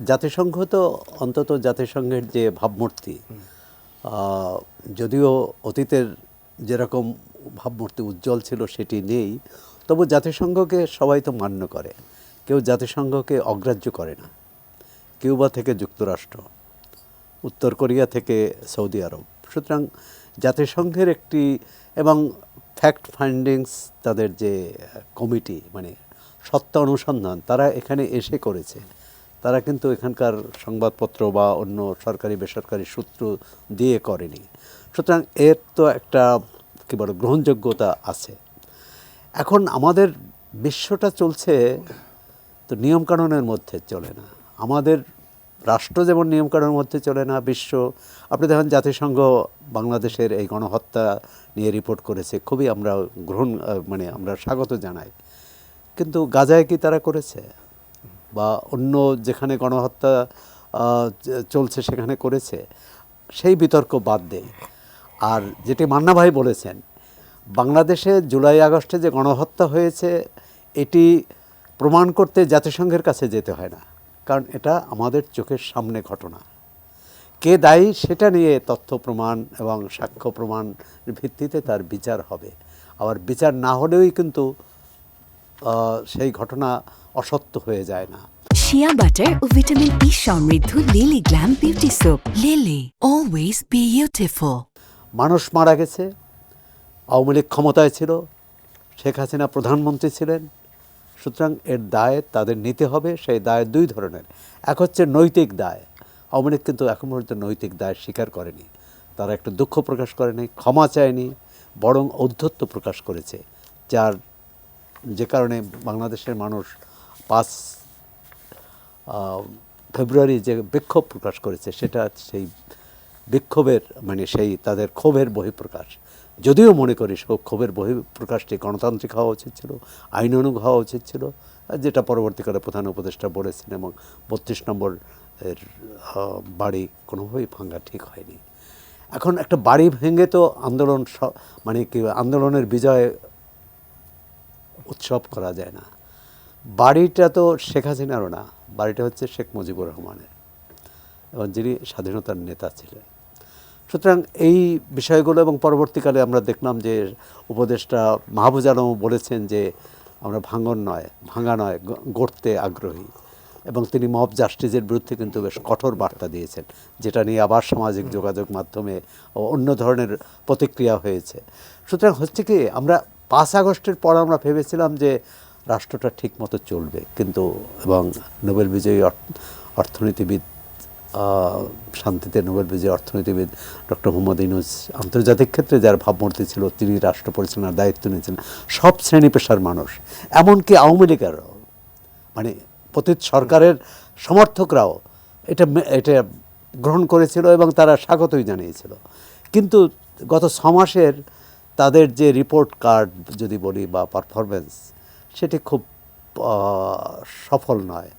জাতিসংঘ তো অন্তত জাতিসংঘের যে ভাবমূর্তি, যদিও অতীতের যেরকম ভাবমূর্তি উজ্জ্বল ছিল সেটি নেই, তবু জাতিসংঘকে সবাই তো মান্য করে, কেউ জাতিসংঘকে অগ্রাহ্য করে না। কিউবা থেকে যুক্তরাষ্ট্র, উত্তর কোরিয়া থেকে সৌদি আরব। সুতরাং জাতিসংঘের একটি এবং ফ্যাক্ট ফাইন্ডিংস, তাদের যে কমিটি মানে সত্য অনুসন্ধান তারা এখানে এসে করেছে, তারা কিন্তু এখানকার সংবাদপত্র বা অন্য সরকারি বেসরকারি সূত্র দিয়ে করেনি। সুতরাং এর তো একটা কী বলে গ্রহণযোগ্যতা আছে। এখন আমাদের বিশ্বটা চলছে তো নিয়মকানুনের মধ্যে চলে না। আমাদের রাষ্ট্র যেমন নিয়মকানুনের মধ্যে চলে না, বিশ্ব, আপনি দেখেন জাতিসংঘ বাংলাদেশের এই গণহত্যা নিয়ে রিপোর্ট করেছে, খুবই আমরা মানে আমরা স্বাগত জানাই। কিন্তু গাজায় কি তারা করেছে? বা অন্য যেখানে গণহত্যা চলছে সেখানে করেছে? সেই বিতর্ক বাদ দেই। আর যেটি মান্না ভাই বলেছেন, বাংলাদেশে জুলাই আগস্টে যে গণহত্যা হয়েছে এটি প্রমাণ করতে জাতিসংঘের কাছে যেতে হয় না, কারণ এটা আমাদের চোখের সামনে ঘটনা। কে দায়ী সেটা নিয়ে তথ্য প্রমাণ এবং সাক্ষ্য প্রমাণের ভিত্তিতে তার বিচার হবে। আবার বিচার না হলেই কিন্তু সেই ঘটনা অসত্য হয়ে যায় না। শিয়া বাটার ও ভিটামিন ই সমৃদ্ধ lily glam beauty soap. Lily, always beautiful. মানুষ মারা গেছে, আওয়ামী লীগ ক্ষমতায় ছিল, শেখ হাসিনা প্রধানমন্ত্রী ছিলেন। সুতরাং এর দায় তাদের নিতে হবে। সেই দায় দুই ধরনের, এক হচ্ছে নৈতিক দায়। আওয়ামী লীগ কিন্তু এখন পর্যন্ত নৈতিক দায় স্বীকার করেনি, তারা একটু দুঃখ প্রকাশ করেনি, ক্ষমা চায়নি, বরং ঔদ্ধত্য প্রকাশ করেছে, যে কারণে বাংলাদেশের মানুষ 5 ফেব্রুয়ারি যে বিক্ষোভ প্রকাশ করেছে সেটা সেই বিক্ষোভের মানে সেই তাদের ক্ষোভের বহিঃপ্রকাশ। যদিও মনে করি ক্ষোভের বহিঃপ্রকাশটি গণতান্ত্রিক হওয়া উচিত ছিল, আইনানুগ হওয়া উচিত ছিল, যেটা পরবর্তীকালে প্রধান উপদেষ্টা বলেছেন। এবং 32 নম্বর এর বাড়ি কোনোভাবেই ভাঙা ঠিক হয়নি। এখন একটা বাড়ি ভেঙে তো আন্দোলন মানে কি আন্দোলনের বিজয় উৎসব করা যায় না। বাড়িটা তো শেখ হাসিনারও না, বাড়িটা হচ্ছে শেখ মুজিবুর রহমানের, এবং যিনি স্বাধীনতার নেতা ছিলেন। সুতরাং এই বিষয়গুলো, এবং পরবর্তীকালে আমরা দেখলাম যে উপদেষ্টা মাহফুজ আলম বলেছেন যে আমরা ভাঙা নয় গড়তে আগ্রহী, এবং তিনি মব জাস্টিসের বিরুদ্ধে কিন্তু বেশ কঠোর বার্তা দিয়েছেন, যেটা নিয়ে আবার সামাজিক যোগাযোগ মাধ্যমে অন্য ধরনের প্রতিক্রিয়া হয়েছে। সুতরাং হচ্ছে কি, আমরা 5 আগস্টের পর আমরা ভেবেছিলাম যে রাষ্ট্রটা ঠিক মতো চলবে, কিন্তু এবং নোবেল বিজয়ী অর্থনীতিবিদ, শান্তিতে নোবেল বিজয়ী অর্থনীতিবিদ ডক্টর মোহাম্মদ ইউনূস আন্তর্জাতিক ক্ষেত্রে যার ভাবমূর্তি ছিল, তিনি রাষ্ট্র পরিচালনার দায়িত্ব নিয়েছেন। সব শ্রেণী পেশার মানুষ, এমনকি আওয়ামী লীগেরও, মানে পতিত সরকারের সমর্থকরাও এটা গ্রহণ করেছিল এবং তারা স্বাগতই জানিয়েছিল। কিন্তু গত 6 মাসের তাদের যে রিপোর্ট কার্ড যদি বলি বা পারফরমেন্স, সেটি খুব সফল নয়।